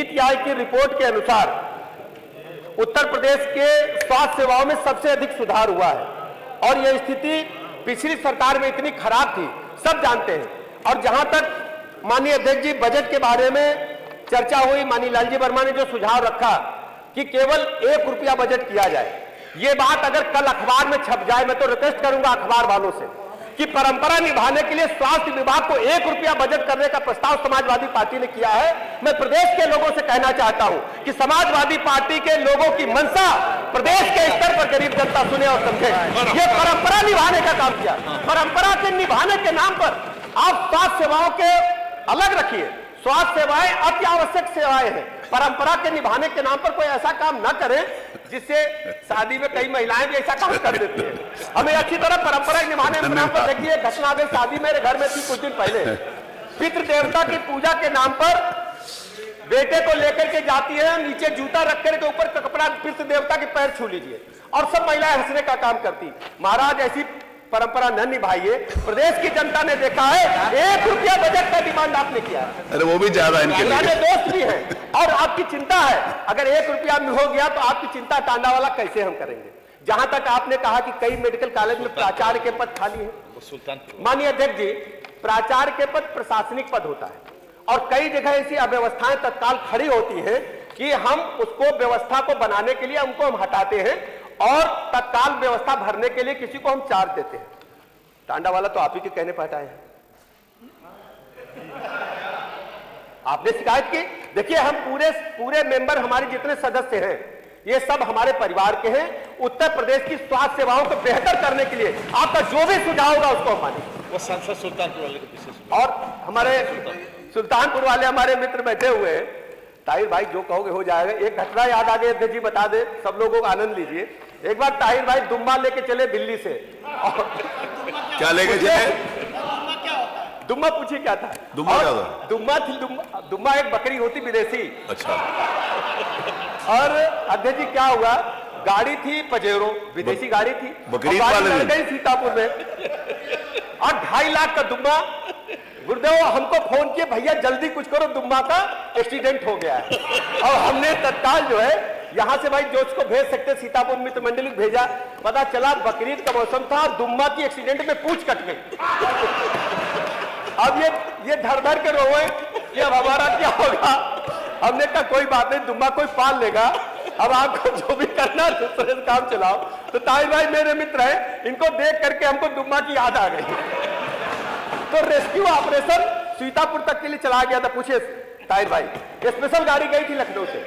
नीति आयोग की रिपोर्ट के अनुसार उत्तर प्रदेश के स्वास्थ्य सेवाओं में सबसे अधिक सुधार हुआ है और यह स्थिति पिछली सरकार में इतनी खराब थी, सब जानते हैं। और जहां तक माननीय अध्यक्ष जी बजट के बारे में चर्चा हुई, माननीय लालजी वर्मा ने जो सुझाव रखा कि केवल 1 रुपया बजट किया जाए, ये बात अगर कल अखबार में छप जाए, मैं तो रिक्वेस्ट करूंगा अखबार वालों से कि परंपरा निभाने के लिए स्वास्थ्य विभाग को 1 रुपया बजट करने का प्रस्ताव समाजवादी पार्टी ने किया है। मैं प्रदेश के लोगों से कहना चाहता हूं कि समाजवादी पार्टी के लोगों की मंशा प्रदेश के स्तर पर गरीब जनता सुने और समझे। ये परंपरा निभाने का काम किया। परंपरा के निभाने के नाम पर आप स्वास्थ्य सेवाओं के अलग रखिए, स्वास्थ्य सेवाएं अति आवश्यक सेवाएं हैं। परंपरा के निभाने के नाम पर कोई ऐसा काम न करें जिससे शादी में कई महिलाएं भी ऐसा काम कर देती हैं। हमें अच्छी तरह परंपरा निभाने के नाम पर देखिए, घटना अभी शादी मेरे घर में थी कुछ दिन पहले, पितृ देवता की पूजा के नाम पर बेटे को लेकर के जाती है, नीचे जूता रख कर के ऊपर का कपड़ा पितृ देवता के पैर छू लीजिए और सब महिलाएं हंसने का काम करती। महाराज ऐसी परंपरा न निभाइए। प्रदेश की जनता ने देखा है 1 रुपया बजट का डिमांड आपने किया है। अरे वो भी ज्यादा इनके लिए दोस्त भी हैं और आपकी चिंता है अगर 1 रुपया में हो गया तो आपकी चिंता टांडा वाला कैसे हम करेंगे। जहां तक आपने कहा कि कई मेडिकल कॉलेज में प्राचार्य के पद खाली है, माननीय अध्यक्ष जी, प्राचार्य के पद प्रशासनिक पद होता है और कई जगह ऐसी अव्यवस्थाएं तत्काल खड़ी होती है कि हम उसको व्यवस्था को बनाने के लिए उनको हम हटाते हैं और तत्काल व्यवस्था भरने के लिए किसी को हम चार्ज देते हैं। टांडा वाला तो आप ही के कहने पर हटाए हैं, आपने शिकायत की। देखिए हम पूरे मेंबर, हमारे जितने सदस्य हैं ये सब हमारे परिवार के हैं। उत्तर प्रदेश की स्वास्थ्य सेवाओं को बेहतर करने के लिए आपका जो भी सुझाव होगा उसको हम मानेंगे। वो सांसद सुल्तानपुर वाले के पीछे और हमारे सुल्तानपुर वाले हमारे मित्र बैठे हुए हैं। ताहिर भाई जो कहोगे हो जाएगा। एक घटना याद आ गई अध्यक्ष जी, बता दे, सब लोगों को आनंद लीजिए। एक बार ताहिर भाई दुम्बा लेके चले दिल्ली से। क्या लेके चले? दुम्बा पूछिए क्या था? दुम्बा क्या था? दुम्बा एक बकरी होती विदेशी। अच्छा। और अध्यक्ष जी क्या हुआ, गाड़ी थी पजेरो, विदेशी गाड़ी थी, बकरी लड़ गई सीतापुर में और 2.5 लाख का दुम्बा। गुरुदेव हमको फोन किए, भैया जल्दी कुछ करो, दुम्बा का एक्सीडेंट हो गया है। और हमने तत्काल जो है यहां से भाई जो उसको भेज सकते सीतापुर मित्र मंडली भेजा। पता चला बकरीद का मौसम था और दुम्बा की एक्सीडेंट में पूंछ कट गई। अब ये धर धर के रोए कि अब हमारा क्या होगा। हमने कहा कोई बात नहीं, दुम्बा कोई पाल लेगा, अब आपको जो भी करना है दूसरे काम चलाओ। तो ताहिर भाई मेरे मित्र हैं, इनको देख करके हमको दुम्बा की याद आ गई। तो रेस्क्यू ऑपरेशन सीतापुर तक के लिए चला गया था। पूछे ताहिर भाई, स्पेशल गाड़ी गई थी लखनऊ से।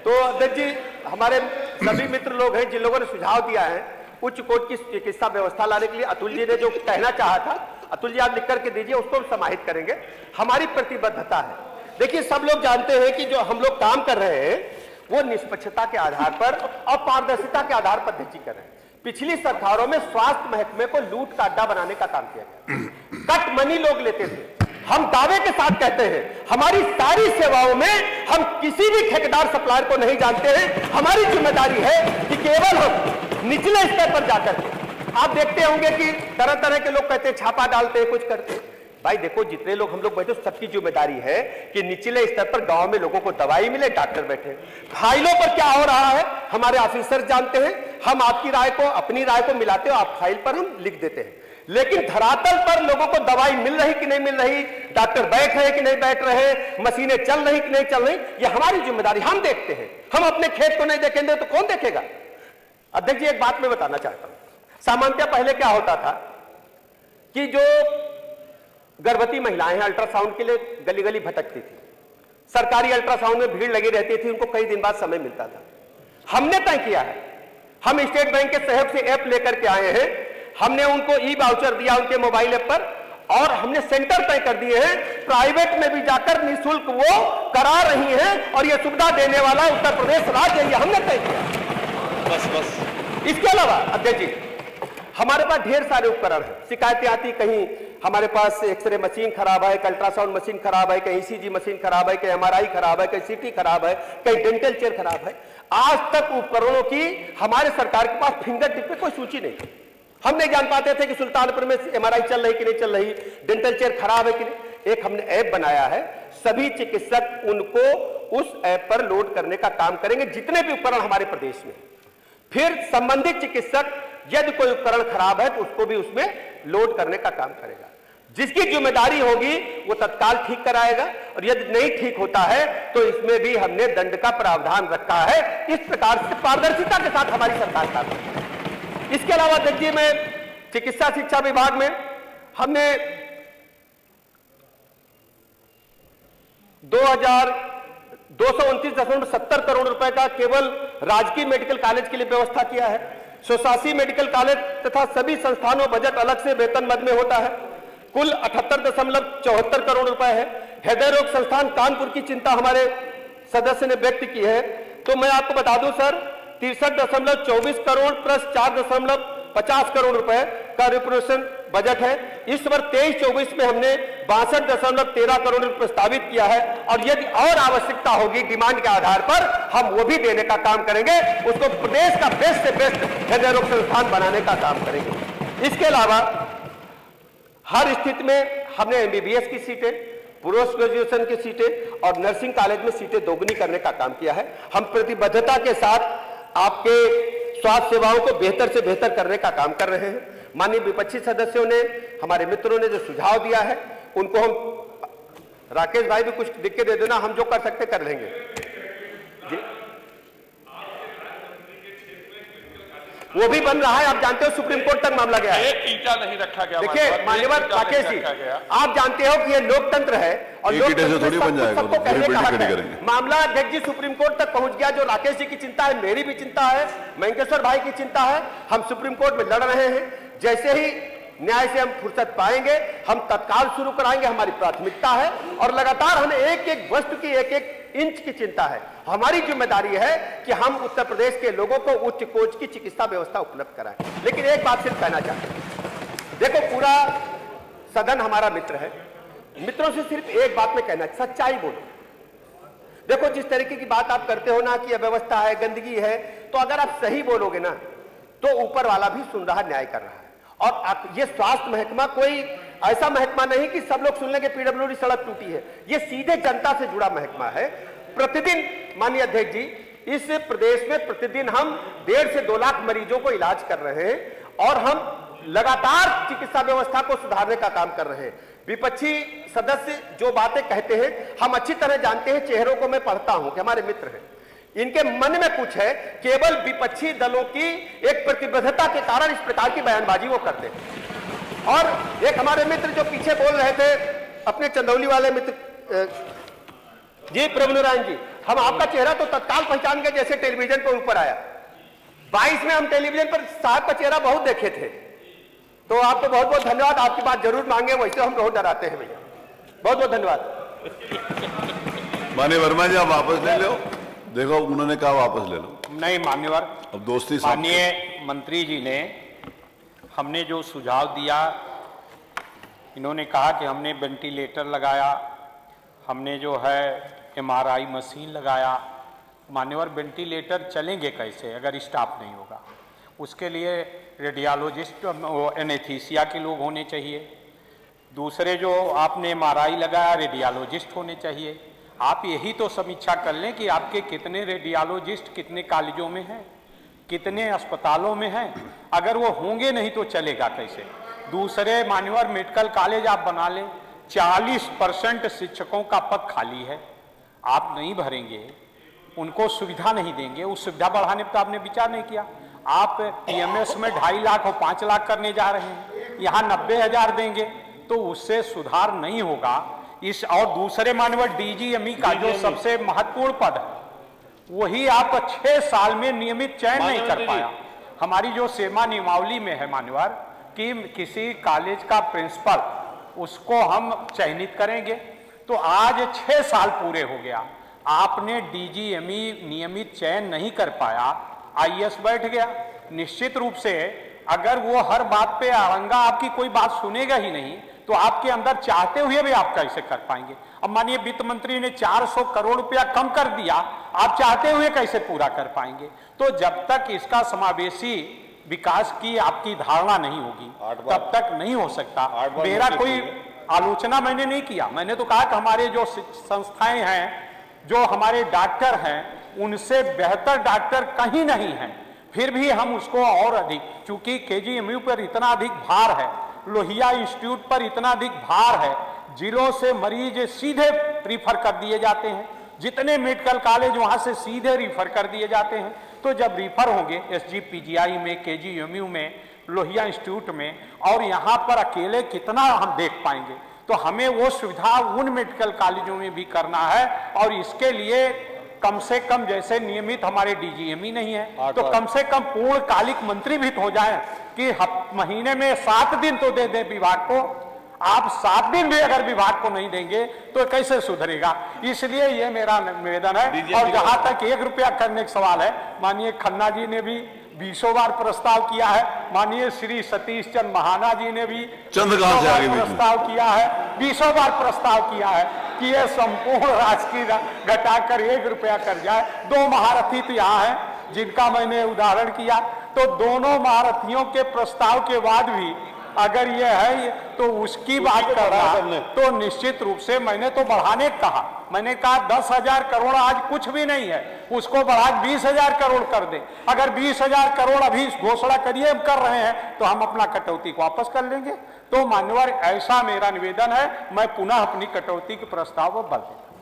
तो अध्यक्ष जी हमारे सभी मित्र लोग हैं जिन लोगों ने सुझाव दिया है उच्च कोर्ट की चिकित्सा व्यवस्था लाने के लिए, अतुल जी ने जो कहना चाहा था, अतुल जी आप लिख करके दीजिए, उसको हम समाहित करेंगे। हमारी प्रतिबद्धता है। देखिए सब लोग जानते हैं कि जो हम लोग काम कर रहे हैं वो निष्पक्षता के आधार पर और पारदर्शिता के आधार पर अध्यक्ष जी कर रहे हैं। पिछली सरकारों में स्वास्थ्य महकमे को लूट का अड्डा बनाने का काम किया गया। कट मनी लोग लेते थे। हम दावे के साथ कहते हैं हमारी सारी सेवाओं में हम किसी भी ठेकेदार सप्लायर को नहीं जानते हैं। हमारी जिम्मेदारी है कि केवल हम निचले स्तर पर जाकर के, आप देखते होंगे कि तरह तरह के लोग कहते हैं छापा डालते हैं, कुछ करते हैं। भाई देखो जितने लोग हम लोग बैठे सबकी जिम्मेदारी है कि निचले स्तर पर गांव में लोगों को दवाई मिले, डॉक्टर बैठे। फाइलों पर क्या हो रहा है हमारे ऑफिसर जानते हैं। हम आपकी राय को, अपनी राय को मिलाते हो, आप फाइल पर हम लिख देते हैं। लेकिन धरातल पर लोगों को दवाई मिल रही कि नहीं मिल रही, डॉक्टर बैठ रहे कि नहीं बैठ रहे, मशीनें चल रही कि नहीं चल रही, ये हमारी जिम्मेदारी, हम देखते हैं। हम अपने खेत को नहीं देखेंगे तो कौन देखेगा। अध्यक्ष जी एक बात मैं बताना चाहता हूं, सामान्यतः पहले क्या होता था कि जो गर्भवती महिलाएं हैं अल्ट्रासाउंड के लिए गली गली भटकती थी। सरकारी अल्ट्रासाउंड में भीड़ लगी रहती थी, उनको कई दिन बाद समय मिलता था। हमने तय किया है, हम स्टेट बैंक के सहयोग से ऐप लेकर के आए हैं। हमने उनको ई वाउचर दिया उनके मोबाइल ऐप पर और हमने सेंटर तय कर दिए हैं। प्राइवेट में भी जाकर निःशुल्क वो करा रही हैं और ये सुविधा देने वाला उत्तर प्रदेश राज्य है, ये हमने तय किया। बस इसके अलावा अध्यक्ष जी हमारे पास ढेर सारे उपकरण हैं। शिकायतें आती, कहीं हमारे पास एक्सरे मशीन खराब है, कहीं अल्ट्रासाउंड मशीन खराब है, कहीं ईसीजी मशीन खराब है, कहीं एमआरआई खराब है, कहीं सीटी खराब है, कहीं डेंटल चेयर खराब है। आज तक उपकरणों की हमारे सरकार के पास फिंगर टिप पे कोई सूची नहीं थी। हम नहीं जान पाते थे कि सुल्तानपुर में एमआरआई चल रही कि नहीं चल रही, डेंटल चेयर खराब है कि नहीं। एक हमने ऐप बनाया है, सभी चिकित्सक उनको उस ऐप पर लोड करने का काम करेंगे, जितने भी उपकरण हमारे प्रदेश में। फिर संबंधित चिकित्सक यदि कोई उपकरण खराब है तो उसको भी उसमें लोड करने का काम करेगा। जिसकी जिम्मेदारी होगी वो तत्काल ठीक कराएगा, और यदि नहीं ठीक होता है तो इसमें भी हमने दंड का प्रावधान रखा है। इस प्रकार से पारदर्शिता के साथ हमारी सरकार काम करती है। इसके अलावा देखिए, मैं चिकित्सा शिक्षा विभाग में हमने 2,229.70 करोड़ रुपए का केवल राजकीय मेडिकल कॉलेज के लिए व्यवस्था किया है। स्वशासी मेडिकल कॉलेज तथा सभी संस्थानों बजट अलग से वेतन मद में होता है। कुल 78.74 करोड़ रुपए है। हृदय रोग संस्थान कानपुर की चिंता हमारे सदस्य ने व्यक्त की है, तो मैं आपको बता दूं सर, 63.24 करोड़ प्लस 4.50 करोड़ रुपए का रिप्रोसेशन बजट है। इस वर्ष 23-24 में हमने 62.13 करोड़ रुपए प्रस्तावित किया है, और यदि और आवश्यकता होगी डिमांड के आधार पर हम वो भी देने का काम करेंगे। उसको प्रदेश का बेस्ट से बेस्ट हृदय रोग संस्थान बनाने का काम करेंगे। इसके अलावा हर स्थिति में हमने एमबीबीएस की सीटें, पोस्ट ग्रेजुएशन की सीटें और नर्सिंग कॉलेज में सीटें दोगुनी करने का काम किया है। हम प्रतिबद्धता के साथ आपके स्वास्थ्य सेवाओं को बेहतर से बेहतर करने का काम कर रहे हैं। माननीय विपक्षी सदस्यों ने, हमारे मित्रों ने जो सुझाव दिया है उनको हम, राकेश भाई भी कुछ लिख के दे देना, हम जो कर सकते कर लेंगे जी। वो भी बन रहा है, आप जानते हो सुप्रीम कोर्ट तक मामला गया है। एक ईंटा नहीं रखा गया। देखिए मान्यवर राकेश जी, आप जानते हो कि ये लोकतंत्र है और लोकतंत्र सबको कहने का हक है। मामला अध्यक्ष जी सुप्रीम कोर्ट तक पहुंच गया। जो राकेश जी की चिंता है, मेरी भी चिंता है, मयंकेश्वर भाई की चिंता है। हम सुप्रीम कोर्ट में लड़ रहे हैं। जैसे ही न्याय से हम फुर्सत पाएंगे हम तत्काल शुरू कराएंगे। हमारी प्राथमिकता है और लगातार हमें एक एक वस्तु की, एक एक इंच की चिंता है। हमारी जिम्मेदारी है कि हम उत्तर प्रदेश के लोगों को उच्च कोच की चिकित्सा व्यवस्था उपलब्ध कराएं। लेकिन एक बात सिर्फ कहना चाहते हैं, देखो पूरा सदन हमारा मित्र है, मित्रों से सिर्फ एक बात में कहना, सच्चाई बोलो। देखो जिस तरीके की बात आप करते हो ना कि अव्यवस्था है, गंदगी है, तो अगर आप सही बोलोगे ना तो ऊपर वाला भी सुन रहा, न्याय कर रहा है। और ये स्वास्थ्य महकमा कोई ऐसा महकमा नहीं कि सब लोग सुन लेंगे पीडब्ल्यूडी सड़क टूटी है। ये सीधे जनता से जुड़ा महकमा है। प्रतिदिन माननीय अध्यक्ष जी, इस प्रदेश में प्रतिदिन हम 1.5 से 2 लाख मरीजों को इलाज कर रहे हैं और हम लगातार चिकित्सा व्यवस्था को सुधारने का काम कर रहे हैं। विपक्षी सदस्य जो बातें कहते हैं हम अच्छी तरह जानते हैं, चेहरों को मैं पढ़ता हूं कि हमारे मित्र हैं, इनके मन में कुछ है। केवल विपक्षी दलों की एक प्रतिबद्धता के कारण इस प्रकार की बयानबाजी वो करते हैं। और एक हमारे मित्र जो पीछे बोल रहे थे, अपने चंदौली वाले मित्र जी प्रभु नारायण जी, हम आपका चेहरा तो तत्काल पहचान गए जैसे टेलीविजन पर ऊपर आया। 22 में हम टेलीविजन पर साहब का चेहरा बहुत देखे थे, तो आपको बहुत बहुत धन्यवाद। आपकी बात जरूर मांगे, वैसे हम बहुत डराते हैं भैया। बहुत बहुत धन्यवाद। माननीय वर्मा जी आप वापस ले लो, देखो उन्होंने कहा वापस ले लो। नहीं मान्यवर, अब दोस्ती माननीय मंत्री जी ने, हमने जो सुझाव दिया, इन्होंने कहा कि हमने वेंटिलेटर लगाया, हमने जो है MRI मशीन लगाया। मान्यवर वेंटिलेटर चलेंगे कैसे अगर स्टाफ नहीं होगा? उसके लिए रेडियोलॉजिस्ट, एनेस्थीसिया के लोग होने चाहिए। दूसरे जो आपने MRI लगाया, रेडियोलॉजिस्ट होने चाहिए। आप यही तो समीक्षा कर लें कि आपके कितने रेडियोलॉजिस्ट कितने कॉलेजों में हैं, कितने अस्पतालों में हैं। अगर वो होंगे नहीं तो चलेगा कैसे? दूसरे मान्यवर मेडिकल कॉलेज आप बना लें, 40% शिक्षकों का पद खाली है, आप नहीं भरेंगे, उनको सुविधा नहीं देंगे। उस सुविधा बढ़ाने पर तो आपने विचार नहीं किया। आप PMS में 2.5 लाख और 5 लाख करने जा रहे हैं, यहाँ 90,000 देंगे, तो उससे सुधार नहीं होगा। इस और दूसरे मान्यवर DGME का जो सबसे महत्वपूर्ण पद है, वही आप 6 साल में नियमित चयन नहीं कर पाया। हमारी जो सेवा नियमावली में है मान्यवर कि किसी कॉलेज का प्रिंसिपल, उसको हम चयनित करेंगे, तो आज 6 साल पूरे हो गया, आपने DGME नियमित चयन नहीं कर पाया, IAS बैठ गया। निश्चित रूप से अगर वो हर बात पे आरंगा आपकी कोई बात सुनेगा ही नहीं, तो आपके अंदर चाहते हुए भी आप कैसे कर पाएंगे? अब माननीय वित्त मंत्री ने 400 करोड़ रुपया कम कर दिया, आप चाहते हुए कैसे पूरा कर पाएंगे? तो जब तक इसका समावेशी विकास की आपकी धारणा नहीं होगी तब तक नहीं हो सकता। मेरा कोई आलोचना मैंने नहीं किया। मैंने तो कहा कि हमारे जो संस्थाएं हैं, जो हमारे डॉक्टर हैं, उनसे बेहतर डॉक्टर कहीं नहीं है। फिर भी हम उसको और अधिक, चूंकि केजीएमयू पर इतना अधिक भार है, लोहिया इंस्टीट्यूट पर इतना अधिक भार है, जिलों से मरीज सीधे रिफर कर दिए जाते हैं, जितने मेडिकल कॉलेज वहां से सीधे रिफर कर दिए जाते हैं। तो जब रिफर होंगे एसजीपीजीआई में, केजीएमयू में, लोहिया इंस्टीट्यूट में, और यहाँ पर अकेले कितना हम देख पाएंगे? तो हमें वो सुविधा उन मेडिकल कॉलेजों में भी करना है, और इसके लिए कम से कम, जैसे नियमित हमारे डीजीएम ही नहीं है, तो कम से कम पूर्णकालिक मंत्री भी तो हो जाए कि महीने में 7 दिन तो दे दे विभाग को। आप 7 दिन भी अगर विभाग को नहीं देंगे तो कैसे सुधरेगा? इसलिए ये मेरा निवेदन है। और जहां तक 1 रुपया करने का सवाल है, माननीय खन्ना जी ने भी 20 बार प्रस्ताव किया है, माननीय श्री सतीश चंद्र महाना जी ने भी चंद कहां से आगे प्रस्ताव किया है, 20 बार प्रस्ताव किया है कि यह संपूर्ण राशि घटाकर 1 रुपया कर जाए। 2 महारथी तो यहाँ हैं जिनका मैंने उदाहरण किया, तो दोनों महारथियों के प्रस्ताव के बाद भी अगर ये है तो उसकी बात करना, तो निश्चित रूप से मैंने तो बढ़ाने कहा। मैंने कहा 10,000 करोड़ आज कुछ भी नहीं है, उसको बढ़ा 20,000 करोड़ कर दे। अगर 20,000 करोड़ अभी घोषणा करिए हम कर रहे हैं तो हम अपना कटौती को वापस कर लेंगे। तो मान्यवर, ऐसा मेरा निवेदन है, मैं पुनः अपनी कटौती के प्रस्ताव को बल देता हूं।